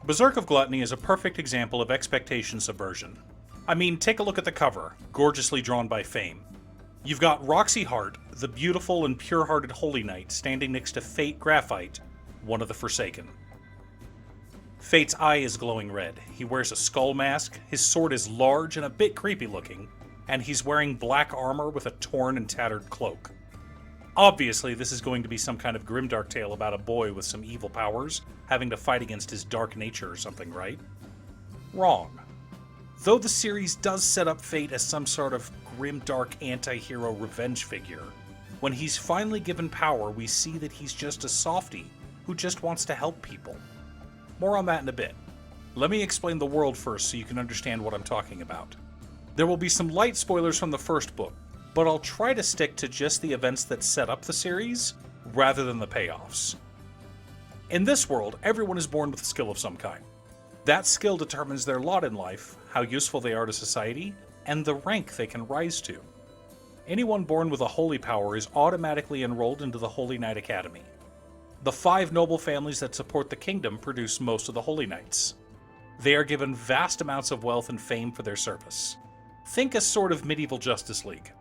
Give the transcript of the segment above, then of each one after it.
Berserk of Gluttony is a perfect example of expectation subversion. I mean, take a look at the cover, gorgeously drawn by Fame. You've got Roxy Hart, the beautiful and pure-hearted Holy Knight, standing next to Fate Graphite, one of the Forsaken. Fate's eye is glowing red, he wears a skull mask, his sword is large and a bit creepy looking, and he's wearing black armor with a torn and tattered cloak. Obviously, this is going to be some kind of grimdark tale about a boy with some evil powers having to fight against his dark nature or something, right? Wrong. Though the series does set up Fate as some sort of grimdark anti-hero revenge figure, when he's finally given power, we see that he's just a softie who just wants to help people. More on that in a bit. Let me explain the world first so you can understand what I'm talking about. There will be some light spoilers from the first book, but I'll try to stick to just the events that set up the series, rather than the payoffs. In this world, everyone is born with a skill of some kind. That skill determines their lot in life, how useful they are to society, and the rank they can rise to. Anyone born with a holy power is automatically enrolled into the Holy Knight Academy. The 5 noble families that support the kingdom produce most of the Holy Knights. They are given vast amounts of wealth and fame for their service. Think a sort of medieval Justice League.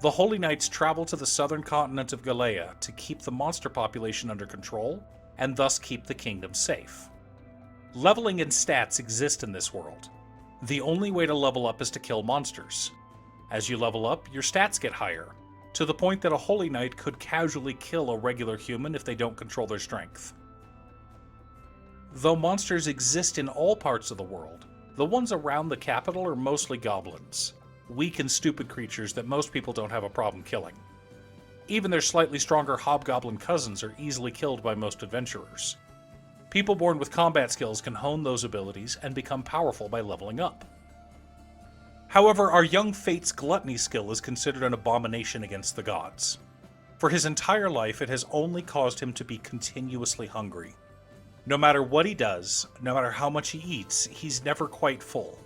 The Holy Knights travel to the southern continent of Galea to keep the monster population under control, and thus keep the kingdom safe. Leveling and stats exist in this world. The only way to level up is to kill monsters. As you level up, your stats get higher, to the point that a Holy Knight could casually kill a regular human if they don't control their strength. Though monsters exist in all parts of the world, the ones around the capital are mostly goblins. Weak and stupid creatures that most people don't have a problem killing. Even their slightly stronger hobgoblin cousins are easily killed by most adventurers. People born with combat skills can hone those abilities and become powerful by leveling up. However, our young Fate's gluttony skill is considered an abomination against the gods. For his entire life, it has only caused him to be continuously hungry. No matter what he does, no matter how much he eats, he's never quite full.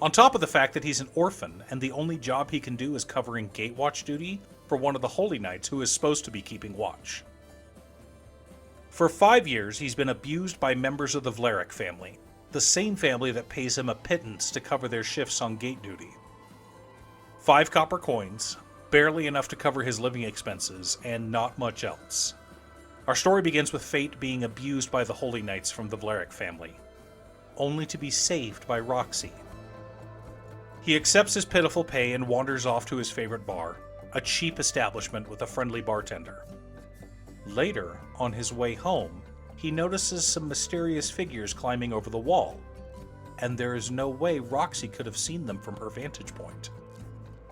On top of the fact that he's an orphan, and the only job he can do is covering gatewatch duty for one of the Holy Knights who is supposed to be keeping watch. For 5 years, he's been abused by members of the Vlarik family, the same family that pays him a pittance to cover their shifts on gate duty. 5 copper coins, barely enough to cover his living expenses, and not much else. Our story begins with Fate being abused by the Holy Knights from the Vlarik family, only to be saved by Roxy. He accepts his pitiful pay and wanders off to his favorite bar, a cheap establishment with a friendly bartender. Later, on his way home, he notices some mysterious figures climbing over the wall, and there is no way Roxy could have seen them from her vantage point.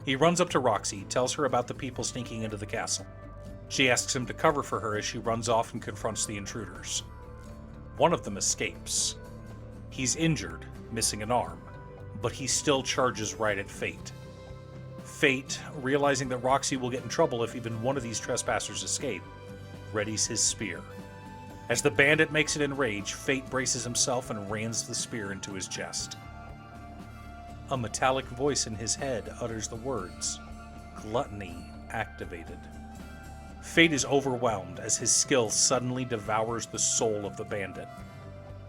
He runs up to Roxy, tells her about the people sneaking into the castle. She asks him to cover for her as she runs off and confronts the intruders. One of them escapes. He's injured, missing an arm, but he still charges right at Fate. Fate, realizing that Roxy will get in trouble if even one of these trespassers escape, readies his spear. As the bandit makes it in rage, Fate braces himself and rams the spear into his chest. A metallic voice in his head utters the words, "Gluttony activated." Fate is overwhelmed as his skill suddenly devours the soul of the bandit.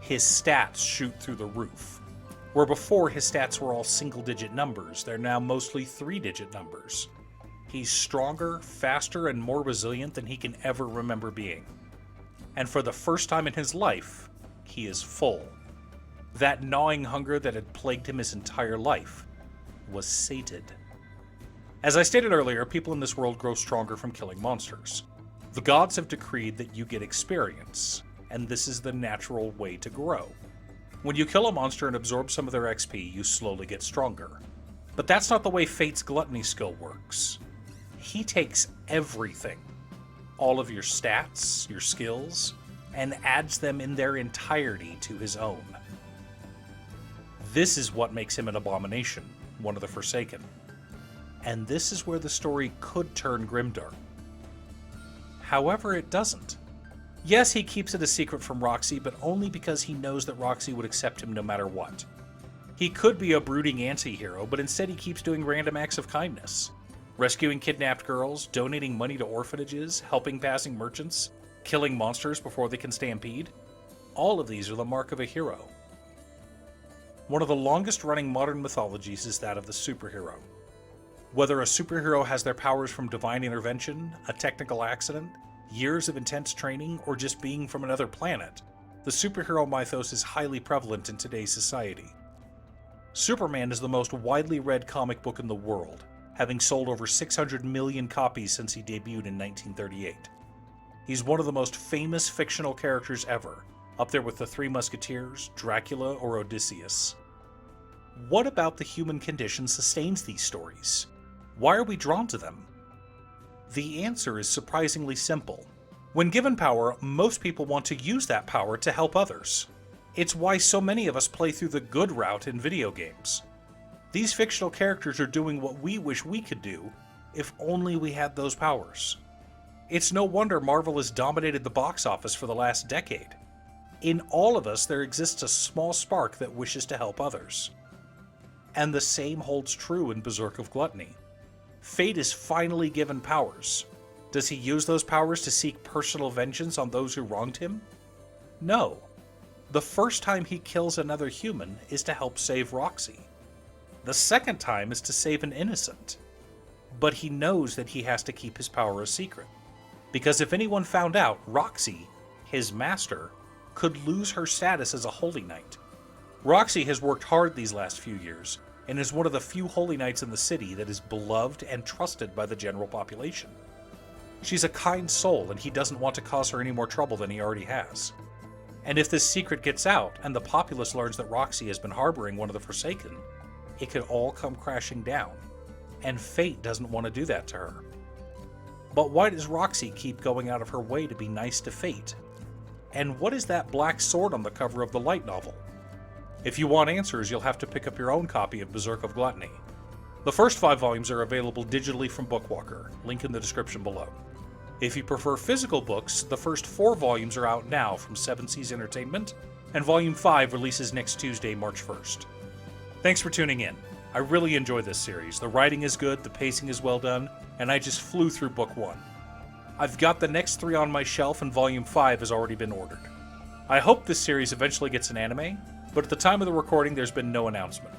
His stats shoot through the roof. Where before his stats were all single-digit numbers, they're now mostly 3-digit numbers. He's stronger, faster, and more resilient than he can ever remember being. And for the first time in his life, he is full. That gnawing hunger that had plagued him his entire life was sated. As I stated earlier, people in this world grow stronger from killing monsters. The gods have decreed that you get experience, and this is the natural way to grow. When you kill a monster and absorb some of their XP, you slowly get stronger. But that's not the way Fate's gluttony skill works. He takes everything, all of your stats, your skills, and adds them in their entirety to his own. This is what makes him an abomination, one of the Forsaken. And this is where the story could turn grimdark. However, it doesn't. Yes, he keeps it a secret from Roxy, but only because he knows that Roxy would accept him no matter what. He could be a brooding anti-hero, but instead he keeps doing random acts of kindness. Rescuing kidnapped girls, donating money to orphanages, helping passing merchants, killing monsters before they can stampede. All of these are the mark of a hero. One of the longest running modern mythologies is that of the superhero. Whether a superhero has their powers from divine intervention, a technical accident, years of intense training, or just being from another planet, the superhero mythos is highly prevalent in today's society. Superman is the most widely read comic book in the world, having sold over 600 million copies since he debuted in 1938. He's one of the most famous fictional characters ever, up there with the Three Musketeers, Dracula, or Odysseus. What about the human condition sustains these stories? Why are we drawn to them? The answer is surprisingly simple. When given power, most people want to use that power to help others. It's why so many of us play through the good route in video games. These fictional characters are doing what we wish we could do, if only we had those powers. It's no wonder Marvel has dominated the box office for the last decade. In all of us, there exists a small spark that wishes to help others. And the same holds true in Berserk of Gluttony. Fate is finally given powers. Does he use those powers to seek personal vengeance on those who wronged him? No. The first time he kills another human is to help save Roxy. The second time is to save an innocent. But he knows that he has to keep his power a secret. Because if anyone found out, Roxy, his master, could lose her status as a Holy Knight. Roxy has worked hard these last few years, and is one of the few Holy Knights in the city that is beloved and trusted by the general population. She's a kind soul, and he doesn't want to cause her any more trouble than he already has. And if this secret gets out, and the populace learns that Roxy has been harboring one of the Forsaken, it could all come crashing down, and Fate doesn't want to do that to her. But why does Roxy keep going out of her way to be nice to Fate? And what is that black sword on the cover of the light novel? If you want answers, you'll have to pick up your own copy of Berserk of Gluttony. The first 5 volumes are available digitally from Bookwalker, link in the description below. If you prefer physical books, the first 4 volumes are out now from 7 Seas Entertainment, and Volume 5 releases next Tuesday, March 1st. Thanks for tuning in. I really enjoy this series. The writing is good, the pacing is well done, and I just flew through Book 1. I've got the next 3 on my shelf, and Volume 5 has already been ordered. I hope this series eventually gets an anime, but at the time of the recording there's been no announcement.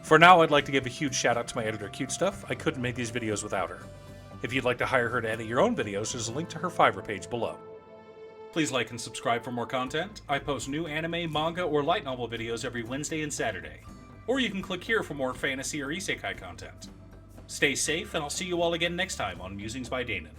For now, I'd like to give a huge shout out to my editor Cute Stuff. I couldn't make these videos without her. If you'd like to hire her to edit your own videos, there's a link to her Fiverr page below. Please like and subscribe for more content. I post new anime, manga, or light novel videos every Wednesday and Saturday. Or you can click here for more fantasy or isekai content. Stay safe, and I'll see you all again next time on Musings by Danon.